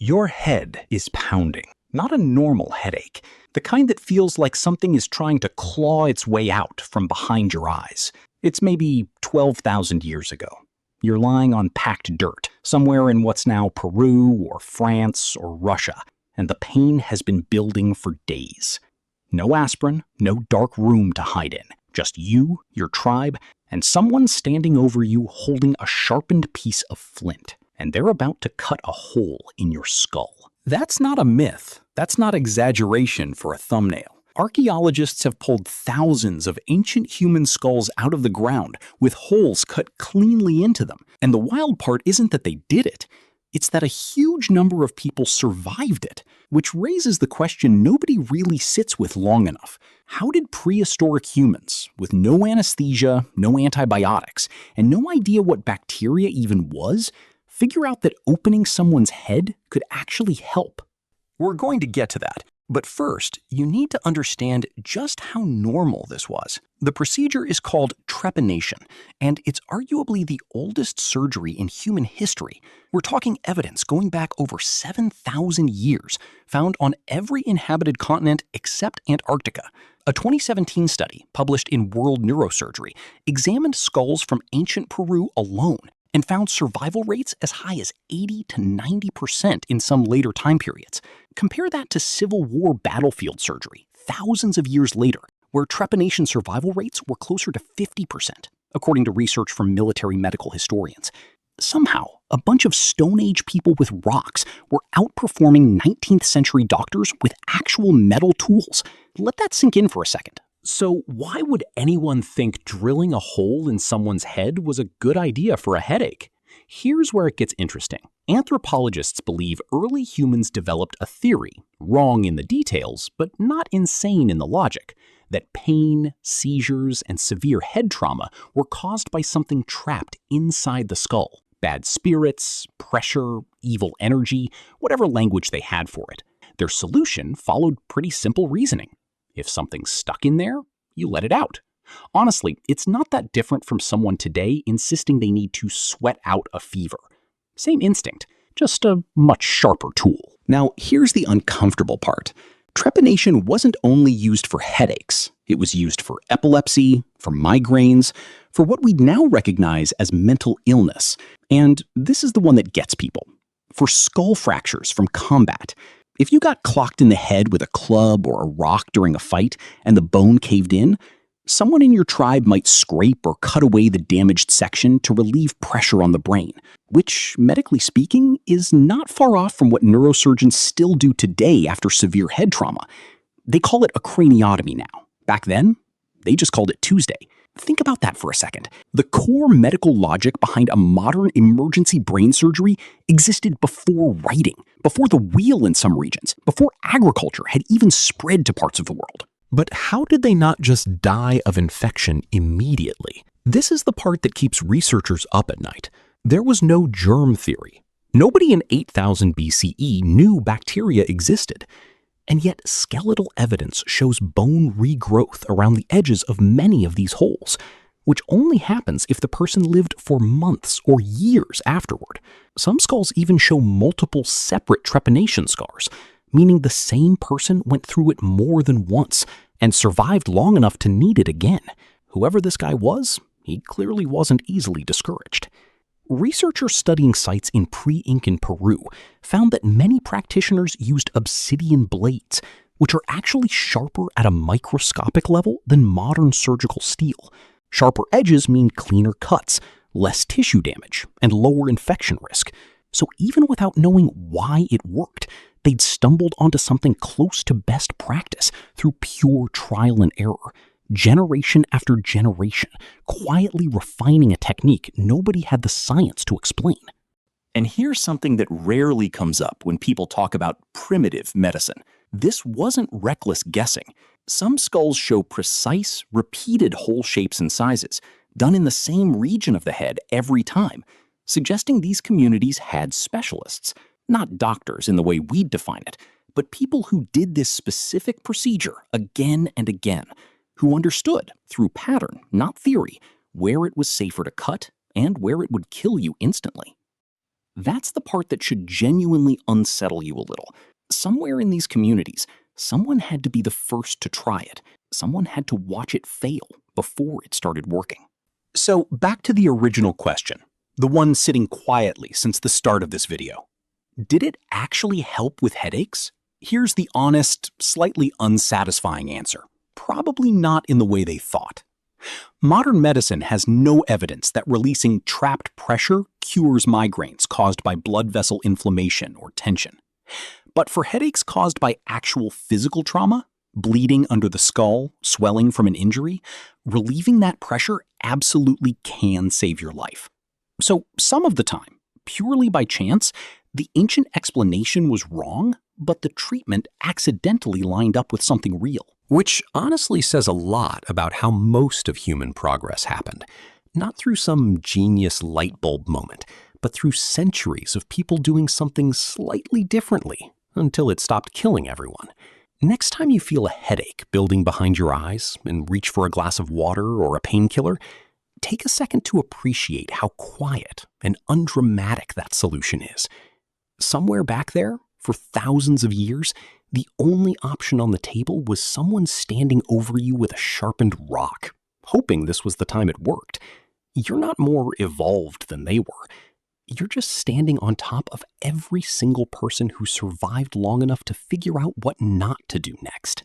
Your head is pounding, not a normal headache, the kind that feels like something is trying to claw its way out from behind your eyes. It's maybe 12,000 years ago. You're lying on packed dirt, somewhere in what's now Peru or France or Russia, and the pain has been building for days. No aspirin, no dark room to hide in, just you, your tribe, and someone standing over you holding a sharpened piece of flint. And they're about to cut a hole in your skull. That's not a myth. That's not exaggeration for a thumbnail. Archaeologists have pulled thousands of ancient human skulls out of the ground with holes cut cleanly into them. And the wild part isn't that they did it. It's that a huge number of people survived it, which raises the question nobody really sits with long enough. How did prehistoric humans, with no anesthesia, no antibiotics, and no idea what bacteria even was, figure out that opening someone's head could actually help? We're going to get to that, but first, you need to understand just how normal this was. The procedure is called trepanation, and it's arguably the oldest surgery in human history. We're talking evidence going back over 7,000 years, found on every inhabited continent except Antarctica. A 2017 study, published in World Neurosurgery, examined skulls from ancient Peru alone, and found survival rates as high as 80 to 90% in some later time periods. Compare that to Civil War battlefield surgery, thousands of years later, where trepanation survival rates were closer to 50%, according to research from military medical historians. Somehow, a bunch of Stone Age people with rocks were outperforming 19th century doctors with actual metal tools. Let that sink in for a second. So why would anyone think drilling a hole in someone's head was a good idea for a headache? Here's where it gets interesting. Anthropologists believe early humans developed a theory, wrong in the details, but not insane in the logic, that pain, seizures, and severe head trauma were caused by something trapped inside the skull. Bad spirits, pressure, evil energy, whatever language they had for it. Their solution followed pretty simple reasoning. If something's stuck in there, you let it out. Honestly, it's not that different from someone today insisting they need to sweat out a fever. Same instinct, just a much sharper tool. Now, here's the uncomfortable part. Trepanation wasn't only used for headaches. It was used for epilepsy, for migraines, for what we'd now recognize as mental illness. And this is the one that gets people. For skull fractures from combat. If you got clocked in the head with a club or a rock during a fight and the bone caved in, someone in your tribe might scrape or cut away the damaged section to relieve pressure on the brain, which, medically speaking, is not far off from what neurosurgeons still do today after severe head trauma. They call it a craniotomy now. Back then, they just called it Tuesday. Think about that for a second. The core medical logic behind a modern emergency brain surgery existed before writing, before the wheel in some regions, before agriculture had even spread to parts of the world. But how did they not just die of infection immediately? This is the part that keeps researchers up at night. There was no germ theory. Nobody in 8000 BCE knew bacteria existed. And yet skeletal evidence shows bone regrowth around the edges of many of these holes, which only happens if the person lived for months or years afterward. Some skulls even show multiple separate trepanation scars, meaning the same person went through it more than once and survived long enough to need it again. Whoever this guy was, he clearly wasn't easily discouraged. Researchers studying sites in pre-Incan Peru found that many practitioners used obsidian blades, which are actually sharper at a microscopic level than modern surgical steel. Sharper edges mean cleaner cuts, less tissue damage, and lower infection risk. So even without knowing why it worked, they'd stumbled onto something close to best practice through pure trial and error. Generation after generation, quietly refining a technique nobody had the science to explain. And here's something that rarely comes up when people talk about primitive medicine. This wasn't reckless guessing. Some skulls show precise, repeated hole shapes and sizes, done in the same region of the head every time, suggesting these communities had specialists, not doctors in the way we'd define it, but people who did this specific procedure again and again, who understood, through pattern, not theory, where it was safer to cut and where it would kill you instantly. That's the part that should genuinely unsettle you a little. Somewhere in these communities, someone had to be the first to try it. Someone had to watch it fail before it started working. So back to the original question, the one sitting quietly since the start of this video. Did it actually help with headaches? Here's the honest, slightly unsatisfying answer. Probably not in the way they thought. Modern medicine has no evidence that releasing trapped pressure cures migraines caused by blood vessel inflammation or tension. But for headaches caused by actual physical trauma, bleeding under the skull, swelling from an injury, relieving that pressure absolutely can save your life. So some of the time, purely by chance, the ancient explanation was wrong, but the treatment accidentally lined up with something real. Which honestly says a lot about how most of human progress happened. Not through some genius light bulb moment, but through centuries of people doing something slightly differently until it stopped killing everyone. Next time you feel a headache building behind your eyes and reach for a glass of water or a painkiller, take a second to appreciate how quiet and undramatic that solution is. Somewhere back there, for thousands of years, the only option on the table was someone standing over you with a sharpened rock, hoping this was the time it worked. You're not more evolved than they were. You're just standing on top of every single person who survived long enough to figure out what not to do next.